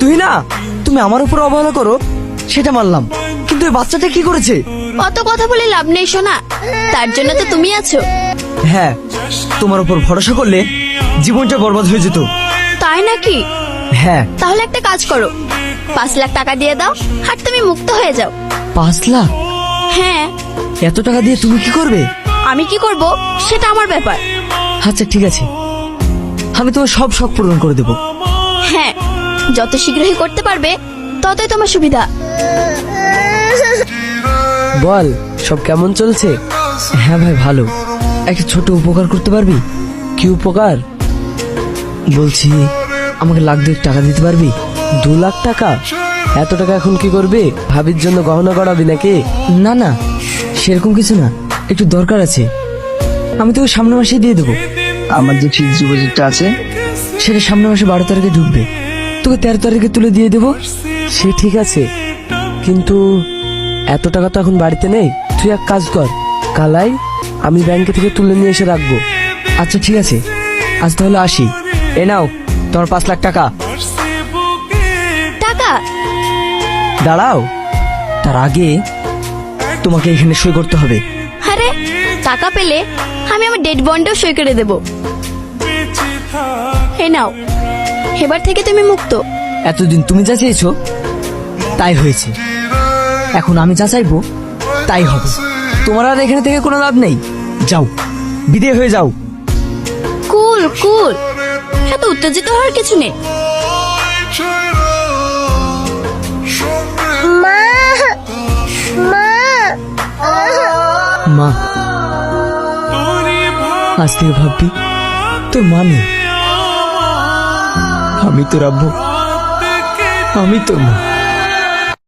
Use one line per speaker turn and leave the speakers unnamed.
তুহিনা, তুমি আমার উপর অবহেলা করো সেটা মানলাম, কিন্তু এই বাচ্চাটা কি করেছে?
অত কথা বলে লাভ নেই সোনা, তার জন্য তো তুমি আছো।
হ্যাঁ, তোমার উপর ভরসা করলে জীবনটা বরবাদ হয়ে যেত।
তাই নাকি?
হ্যাঁ।
তাহলে একটা কাজ করো, 5 লাখ টাকা দিয়ে দাও আর তুমি মুক্ত হয়ে যাও।
5 লাখ?
হ্যাঁ।
এত টাকা দিয়ে তুমি কি করবে?
আমি কি করব সেটা আমার ব্যাপার।
আচ্ছা ঠিক আছে, আমি তোমার সব শখ পূরণ করে দেবো।
হ্যাঁ, যত শীঘ্রই করতে পারবে ততই তোমার সুবিধা।
বল, সব কেমন চলছে? হ্যাঁ ভাই, ভালো। একটা ছোট উপকার করতে পারবি? কি উপকার? বলছি, আমাকে 1,00,000 টাকা দিতে পারবি? 2 লাখ টাকা? এত টাকা এখন কি করবে? ভাবির জন্য গহনা করাবি নাকি? না না, সেরকম কিছু না, একটু দরকার আছে। আমি তোকে সামনের মাসে দিয়ে দেবো। আমার যে ফিক্সড ডিপোজিটটা আছে সেটা সামনের মাসে 12 তারিখে ঢুকবে, তোকে 13 তারিখে তুলে দিয়ে দেবো। সে ঠিক আছে, কিন্তু এত টাকা তো এখন বাড়িতে নেই। তুই এক কাজ কর, কালাই আমি ব্যাংকে থেকে তুলে নিয়ে এসে রাখবো। আচ্ছা ঠিক আছে, আজ তাহলে আসি। এ নাও তোমার 5 লাখ টাকা।
টাকা?
দাঁড়াও, তার আগে তোমাকে এখানে সই করতে হবে।
আরে, টাকা পেলে আমি আমার ডেড বন্ডেও সই করে দেব। এই নাও, এবার থেকে তুমি মুক্ত।
এতদিন তুমি যা চেয়েছো তাই হয়েছে, এখন আমি যা চাইবো তাই হবে। তোমার আর এখানে থেকে কোনো লাভ নেই, যাও, বিদায় হয়ে যাও।
কুল কুল, এত উত্তেজিত হওয়ার কিছু নেই।
মা মা
মা, আজ থেকে ভাববি তোর মা নেই, আমি তোর আব্বু, আমি তোর মা।